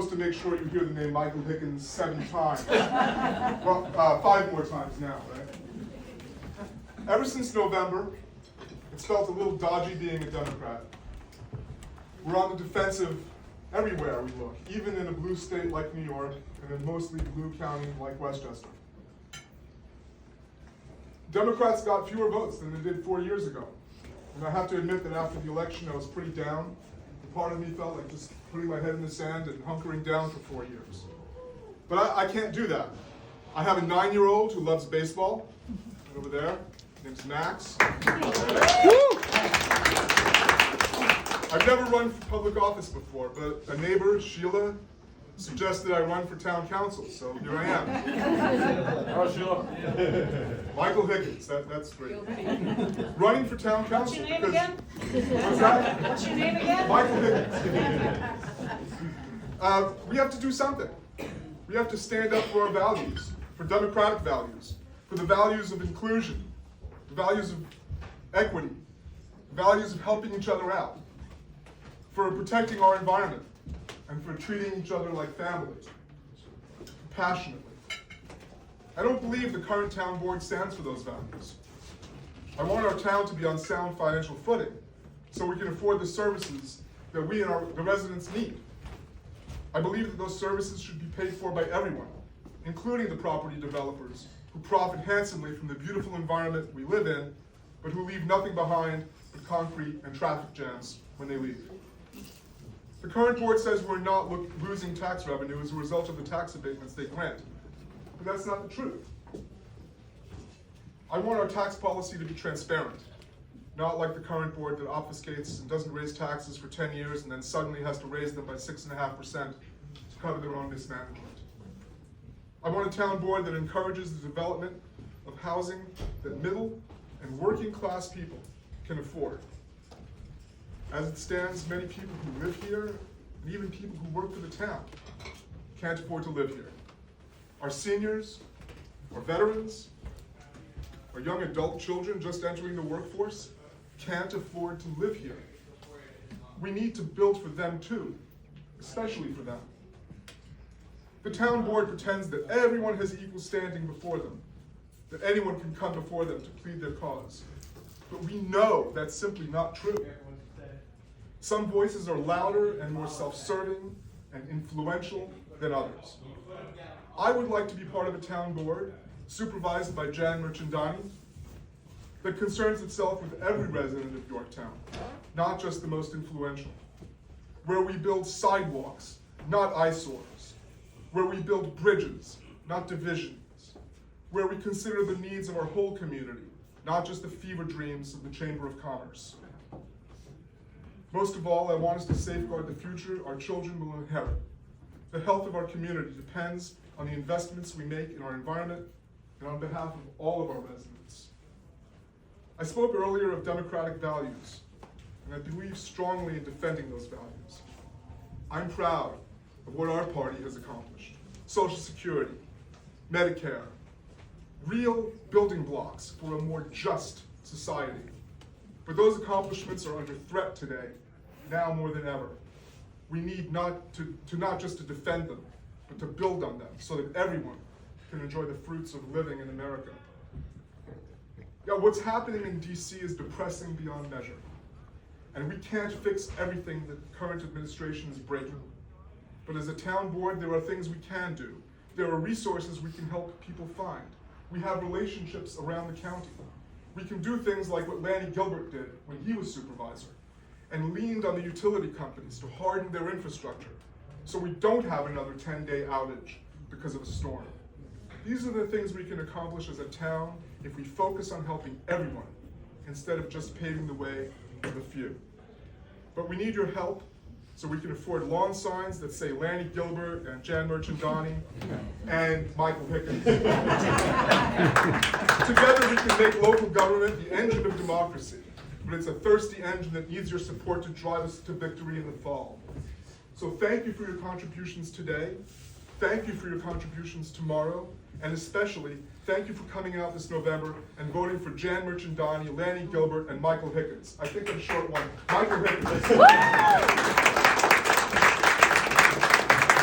supposed to make sure you hear the name Michael Hickins 7 times. Well, 5 more times now, right? Ever since November, it's felt a little dodgy being a Democrat. We're on the defensive everywhere we look, even in a blue state like New York and in mostly blue county like Westchester. Democrats got fewer votes than they did 4 years ago. And I have to admit that after the election, I was pretty down. Part of me felt like just putting my head in the sand and hunkering down for 4 years. But I can't do that. I have a 9-year-old who loves baseball, right over there. His name's Max. I've never run for public office before, but a neighbor, Sheila, suggested I run for town council, so here I am. Oh, sure. Michael Hickins, that's great. Running for town council. What's your name again? What's that? What's your name again? Michael Hickins. We have to do something. We have to stand up for our values, for democratic values, for the values of inclusion, the values of equity, the values of helping each other out, for protecting our environment, and for treating each other like family, passionately. I don't believe the current town board stands for those values. I want our town to be on sound financial footing so we can afford the services that we and the residents need. I believe that those services should be paid for by everyone, including the property developers who profit handsomely from the beautiful environment we live in, but who leave nothing behind but concrete and traffic jams when they leave. The current board says we're not losing tax revenue as a result of the tax abatements they grant, but that's not the truth. I want our tax policy to be transparent, not like the current board that obfuscates and doesn't raise taxes for 10 years and then suddenly has to raise them by 6.5% to cover their own mismanagement. I want a town board that encourages the development of housing that middle and working class people can afford. As it stands, many people who live here, and even people who work for the town, can't afford to live here. Our seniors, our veterans, our young adult children just entering the workforce can't afford to live here. We need to build for them too, especially for them. The town board pretends that everyone has equal standing before them, that anyone can come before them to plead their cause. But we know that's simply not true. Some voices are louder and more self-serving and influential than others. I would like to be part of a town board, supervised by Jan Merchandani, that concerns itself with every resident of Yorktown, not just the most influential. Where we build sidewalks, not eyesores. Where we build bridges, not divisions. Where we consider the needs of our whole community, not just the fever dreams of the Chamber of Commerce. Most of all, I want us to safeguard the future our children will inherit. The health of our community depends on the investments we make in our environment and on behalf of all of our residents. I spoke earlier of democratic values, and I believe strongly in defending those values. I'm proud of what our party has accomplished. Social Security, Medicare, real building blocks for a more just society. But those accomplishments are under threat today, now more than ever. We need not just to defend them, but to build on them so that everyone can enjoy the fruits of living in America. Yeah, what's happening in DC is depressing beyond measure. And we can't fix everything that the current administration is breaking. But as a town board, there are things we can do. There are resources we can help people find. We have relationships around the county. We can do things like what Lanny Gilbert did when he was supervisor, and leaned on the utility companies to harden their infrastructure so we don't have another 10-day outage because of a storm. These are the things we can accomplish as a town if we focus on helping everyone instead of just paving the way for the few. But we need your help so we can afford lawn signs that say Lanny Gilbert and Jan Merchandani and Michael Hickins. Together we can make local government the engine of democracy, but it's a thirsty engine that needs your support to drive us to victory in the fall. So thank you for your contributions today, thank you for your contributions tomorrow, and especially thank you for coming out this November and voting for Jan Merchandani, Lanny Gilbert, and Michael Hickins. I think I'm short one. Michael Hickins.